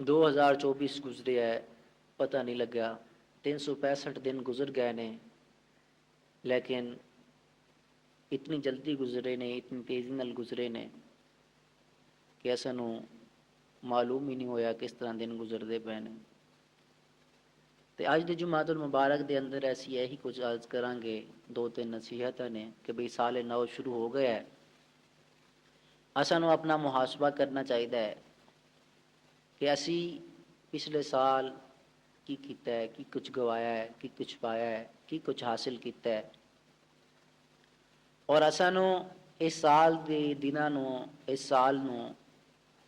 2024 ਗੁਜ਼ਰਿਆ ਹੈ, ਪਤਾ ਨਹੀਂ ਲੱਗਾ। 365 ਦਿਨ ਗੁਜ਼ਰ ਗਏ ਨੇ, ਲੇਕਿਨ ਇਤਨੀ ਜਲਦੀ ਗੁਜ਼ਰੇ ਨੇ, ਇਤਨੀ ਤੇਜ਼ੀ ਨਾਲ ਗੁਜ਼ਰੇ ਨੇ ਕਿ ਸਾਨੂੰ ਮਾਲੂਮ ਹੀ ਨਹੀਂ ਹੋਇਆ ਕਿਸ ਤਰ੍ਹਾਂ ਦਿਨ ਗੁਜ਼ਰਦੇ ਪਏ ਨੇ। ਤੇ ਅੱਜ ਦੇ ਜੁਮਾਤੁਲ ਮੁਬਾਰਕ ਦੇ ਅੰਦਰ ਅਸੀਂ ਇਹੀ ਕੁਝ ਅਰਜ਼ ਕਰਾਂਗੇ। ਦੋ ਤਿੰਨ ਨਸੀਹਤਾਂ ਨੇ ਕਿ ਬਈ ਸਾਲ ਨੌ ਸ਼ੁਰੂ ਹੋ ਗਿਆ ਹੈ, ਸਾਨੂੰ ਆਪਣਾ ਮੁਹਾਸਬਾ ਕਰਨਾ ਚਾਹੀਦਾ ਹੈ ਕਿ ਅਸੀਂ ਪਿਛਲੇ ਸਾਲ ਕੀ ਕੀਤਾ ਹੈ, ਕੀ ਕੁਝ ਗਵਾਇਆ ਹੈ, ਕੀ ਕੁਝ ਪਾਇਆ ਹੈ, ਕੀ ਕੁਝ ਹਾਸਿਲ ਕੀਤਾ ਹੈ। ਔਰ ਸਾਨੂੰ ਇਸ ਸਾਲ ਦੇ ਦਿਨਾਂ ਨੂੰ, ਇਸ ਸਾਲ ਨੂੰ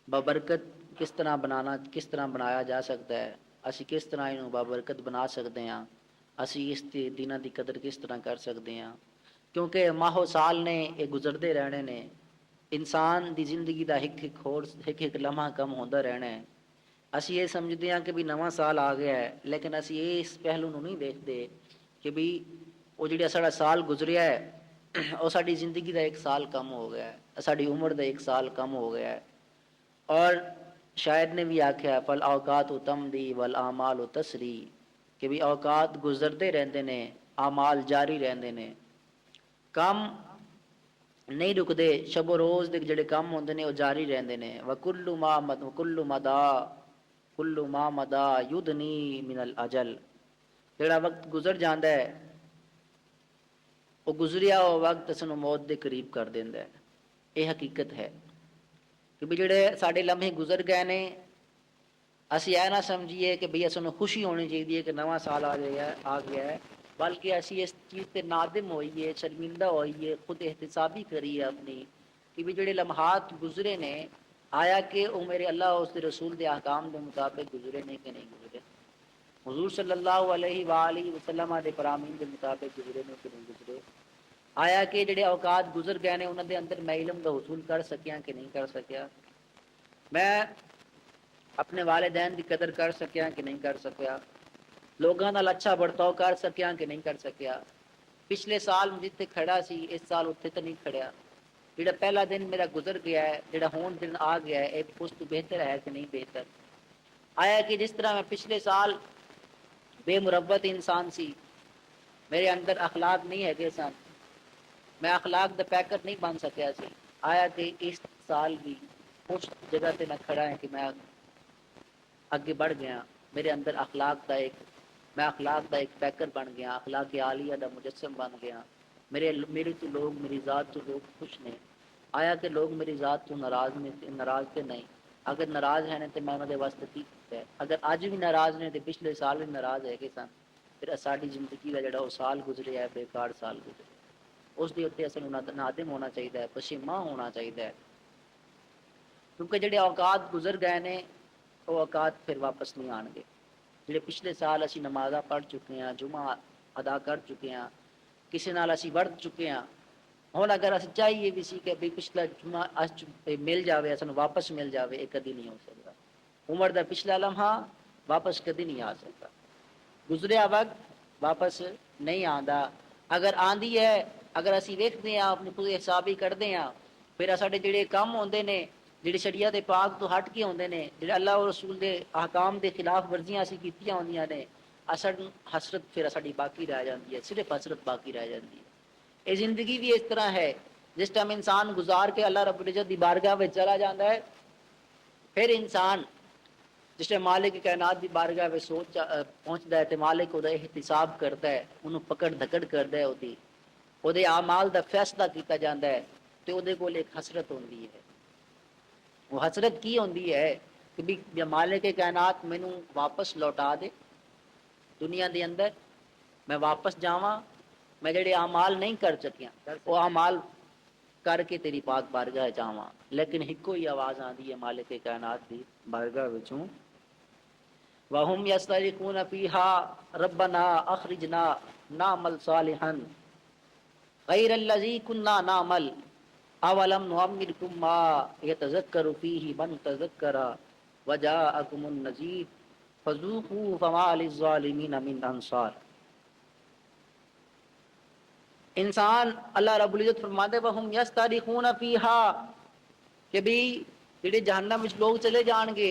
ਬਬਰਕਤ ਕਿਸ ਤਰ੍ਹਾਂ ਬਣਾਇਆ ਜਾ ਸਕਦਾ ਹੈ, ਅਸੀਂ ਕਿਸ ਤਰ੍ਹਾਂ ਇਹਨੂੰ ਬਾਬਰਕਤ ਬਣਾ ਸਕਦੇ ਹਾਂ, ਅਸੀਂ ਇਸ ਦੇ ਦਿਨਾਂ ਦੀ ਕਦਰ ਕਿਸ ਤਰ੍ਹਾਂ ਕਰ ਸਕਦੇ ਹਾਂ। ਕਿਉਂਕਿ ਮਾਹੋ ਸਾਲ ਨੇ ਇਹ ਗੁਜ਼ਰਦੇ ਰਹਿਣੇ ਨੇ। ਇਨਸਾਨ ਦੀ ਜ਼ਿੰਦਗੀ ਦਾ ਇੱਕ ਲਮਹਾ ਕਮ ਹੁੰਦਾ ਰਹਿਣਾ ਹੈ। ਅਸੀਂ ਇਹ ਸਮਝਦੇ ਹਾਂ ਕਿ ਵੀ ਨਵਾਂ ਸਾਲ ਆ ਗਿਆ ਹੈ, ਲੇਕਿਨ ਅਸੀਂ ਇਸ ਪਹਿਲੂ ਨੂੰ ਨਹੀਂ ਦੇਖਦੇ ਕਿ ਵੀ ਉਹ ਜਿਹੜਾ ਸਾਡਾ ਸਾਲ ਗੁਜ਼ਰਿਆ ਹੈ ਉਹ ਸਾਡੀ ਜ਼ਿੰਦਗੀ ਦਾ ਇੱਕ ਸਾਲ ਕਮ ਹੋ ਗਿਆ ਹੈ, ਸਾਡੀ ਉਮਰ ਦਾ ਇੱਕ ਸਾਲ ਕਮ ਹੋ ਗਿਆ ਹੈ। ਔਰ ਸ਼ਾਇਦ ਨੇ ਵੀ ਆਖਿਆ ਫਲ ਔਕਾਤ ਤਮਦੀ ਵਲ ਆਮਾਲ ਤਸਰੀ, ਕਿ ਵੀ ਔਕਾਤ ਗੁਜ਼ਰਦੇ ਰਹਿੰਦੇ ਨੇ, ਆਮਾਲ ਜਾਰੀ ਰਹਿੰਦੇ ਨੇ, ਕੰਮ ਨਹੀਂ ਰੁਕਦੇ। ਸ਼ਬੋ ਰੋਜ਼ ਦੇ ਜਿਹੜੇ ਕੰਮ ਹੁੰਦੇ ਨੇ ਉਹ ਜਾਰੀ ਰਹਿੰਦੇ ਨੇ। ਕੁੱਲੂ ਮਾ ਮਦਾ ਯੁਦਨੀ ਮਿਨਲ ਅਜਲ, ਜਿਹੜਾ ਵਕਤ ਗੁਜ਼ਰ ਜਾਂਦਾ ਹੈ ਉਹ ਗੁਜ਼ਰਿਆ ਉਹ ਵਕਤ ਸਾਨੂੰ ਮੌਤ ਦੇ ਕਰੀਬ ਕਰ ਦਿੰਦਾ ਹੈ। ਇਹ ਹਕੀਕਤ ਹੈ ਕਿ ਵੀ ਜਿਹੜੇ ਸਾਡੇ ਲਮਹੇ ਗੁਜ਼ਰ ਗਏ ਨੇ, ਅਸੀਂ ਇਹ ਨਾ ਸਮਝੀਏ ਕਿ ਬਈ ਸਾਨੂੰ ਖੁਸ਼ੀ ਹੋਣੀ ਚਾਹੀਦੀ ਹੈ ਕਿ ਨਵਾਂ ਸਾਲ ਆ ਗਿਆ ਹੈ, ਬਲਕਿ ਅਸੀਂ ਇਸ ਚੀਜ਼ ਤੇ ਨਾਦਿਮ ਹੋਈਏ, ਸ਼ਰਮਿੰਦਾ ਹੋਈਏ, ਖੁਦ ਇਹਤਸਾਬੀ ਕਰੀਏ ਆਪਣੀ ਕਿ ਵੀ ਜਿਹੜੇ ਲਮਹਾਤ ਗੁਜ਼ਰੇ ਨੇ, ਆਇਆ کہ وہ میرے اللہ اور اس کے رسول کے احکام کے مطابق گزرے نہیں کہ نہیں گزرے، حضور صلی اللہ علیہ وآلہ وسلم کے فرامین کے مطابق گزرے نہیں کہ نہیں گزرے، آیا کہ جڑے اوقات گزر گئے نے انہوں دے اندر میں علم کا حصول کر سکیا کہ نہیں کر سکیا، میں اپنے والدین کی قدر کر سکیا کہ نہیں کر سکیا، لوگوں نال اچھا برتاؤ کر سکیا کہ نہیں کر سکیا۔ پچھلے سال جتنے کھڑا سی اس سال اتنے تو نہیں کھڑیا، جڑا پہلا دن میرا گزر گیا ہے، جڑا ہون دن آ گیا ہے، اس تو بہتر ہے کہ نہیں بہتر۔ آیا کہ جس طرح میں پچھلے سال بے مربت انسان سی، میرے اندر اخلاق نہیں ہے سن، میں اخلاق دا پیکر نہیں بن سکیا سی، آیا کہ اس سال بھی اس جگہ تے میں کھڑا ہے کہ میں اگے بڑھ گیا، میرے اندر میں اخلاق دا ایک پیکر بن گیا، اخلاق عالیہ دا مجسم بن گیا، میری تو لوگ، میری ذات تو لوگ خوش نے۔ آیا کہ لوگ میری ذات تو ناراض تے نہیں، اگر ناراض ہیں تو میں انہوں نے واسطے کی ہے، اگر اج بھی ناراض نے تو پچھلے سال بھی ناراض ہے کہ سن، پھر ساری زندگی کا جڑا وہ سال گزریا ہے بیکار سال گزریا، اس کے اتنے اصل نادم ہونا چاہیے، پشیماں ہونا چاہیے، کیونکہ جڑے اوقات گزر گئے نے وہ اوقات پھر واپس نہیں آن گے۔ جڑے پچھلے سال اسی نمازاں پڑھ چکے ہیں، جمعہ ادا کر چکے ہیں، کسی نال اسی ورت چکے ہیں، ہوں اگر اسی چاہیے بھی سی کہ پچھلا جمعہ مل جاوے، سانو واپس مل جاوے، یہ کدی نہیں ہو سکتا۔ عمر دا پچھلا لمحہ واپس کدی نہیں آ سکتا، گزریا وقت واپس نہیں آندا، اگر آندی ہے، اگر اسی ویکھتے ہیں اپنی خود حسابی کرتے ہیں، پھر سارے جڑے کام ہوندے نے جڑے شریعت پاک تو ہٹ کے ہوندے نے، جڑے اللہ اور رسول دے احکام دے خلاف ورزیاں اسی کیتیاں ہوندیاں نے، حسرت پھر ساری باقی رہ جاتی ہے، صرف حسرت باقی رہ جاتی ہے۔ یہ زندگی بھی اس طرح ہے، جس ٹائم انسان گزار کے اللہ رب العزت دی بارگاہ میں چلا جاتا ہے، پھر انسان جس ٹائم مالک کائنات دی بارگاہ میں پہنچتا ہے تو مالک وہ احتساب کرتا ہے، انہوں پکڑ دھکڑ کرتا ہے، وہ اعمال دا فیصلہ کیتا جاتا ہے، تو وہ کول ایک حسرت ہوندی ہے۔ وہ حسرت کی ہوندی ہے کہ بھی مالک کائنات مینوں واپس لوٹا دے دنیا دے اندر، میں واپس جاواں، میں جڑے اعمال نہیں کر سکیا وہ اعمال کر کے تیری پاک بارگاہ جاواں، لیکن ایکو ہی آواز آندی ہے مالک کائنات دی بارگاہ وچوں، وَهُمْ يَسْتَرِخُونَ فِيهَا رَبَّنَا أَخْرِجْنَا نَعْمَلْ صَالِحًا غَيْرَ الَّذِي كُنَّا نَعْمَلْ أَوَلَمْ نُعَمِّرْكُم مَّا يَتَذَكَّرُ فِيهِ مَن تَذَكَّرَ وَجَاءَكُمُ النَّذِيرُ فَذُوقُوا فَمَا لِلظَّالِمِينَ مِنْ أَنصَارٍ۔ انسان اللہ رب العزت فرماتے وَهُمْ يَسْتَرِخُونَ فِيهَا کہ بھی جڑے جہنم وچ لوگ چلے جان گے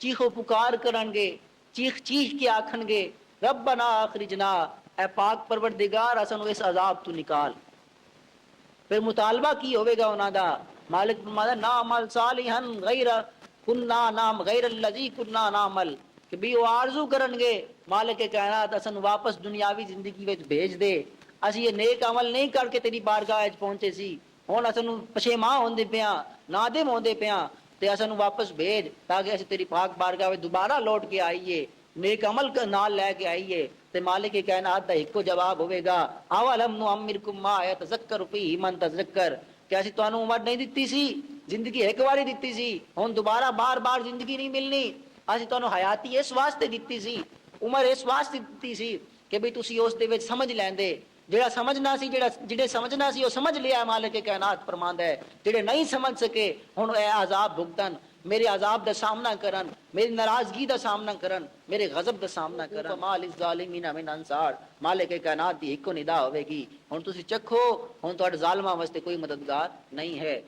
ਚੀਖੋ ਪੁਕਾਰ ਕਰਨਗੇ, ਚੀਖ ਕੇ ਆਖਣਗੇ ਰੱਬਨਾ ਅਖਰਿਜਨਾ, ਐ ਪਾਕ ਪਰਵਰਦਿਗਾਰ ਸਾਨੂੰ ਇਸ ਅਜ਼ਾਬ ਤੋਂ ਨਿਕਾਲ। ਫਿਰ ਮੁਤਾਲਬਾ ਕੀ ਹੋਵੇਗਾ ਉਹਨਾਂ ਦਾ? ਮਾਲਿਕ ਫਰਮਾਦਾ ਨਾ ਅਮਲ ਸਾਲਿਹਨ ਗੈਰ ਕੁੰਨਾ ਨਾਮ ਗੈਰ ਅਲਜ਼ੀ ਕੁੰਨਾ ਨਾਮਲ, کہ بھی وہ آرزو کرنگے مالک کائنات اسن واپس دنیاوی زندگی وچ بھیج دے، اسی یہ نیک عمل نہیں کر کے تیری بارگاہ وچ پہنچے سی، ہن اسن پشیمان ہوندے پیاں، نادم ہوندے پیاں، تے اسن واپس بھیج تاکہ اسی تیری پاک بارگاہ وچ دوبارہ لوٹ کے آئیے، نیک عمل نال لے کے آئیے۔ تے مالک کائنات دا ایکو جواب ہوے گا اولم نعمرکم ما یتذکر فیہ من تذکر، کہ اسی تانوں عمر نہیں دتی سی، زندگی ایک واری دتی سی، ہن دوبارہ بار بار زندگی نہیں ملنی، اسی تانوں حیاتی اس واسطے دتی سی، عمر اس واسطے دتی سی کہ بھئی تسی اس دے وچ سمجھ لیندے، جڑا سمجھنا سی، جڑے سمجھنا سی وہ سمجھ لیا، مالک کائنات فرماندا ہے، جڑے نہیں سمجھ سکے ہن اے عذاب بھگتن، میرے عذاب دا سامنا کرن، میری ناراضگی دا سامنا کرن، میرے غضب دا سامنا کرن، فما للظالمین من انصار، مالک کائنات دی ایکو ندا ہوے گی ہن تسی چکھو، ہن تہاڈے ظالماں واسطے کوئی مددگار نہیں ہے۔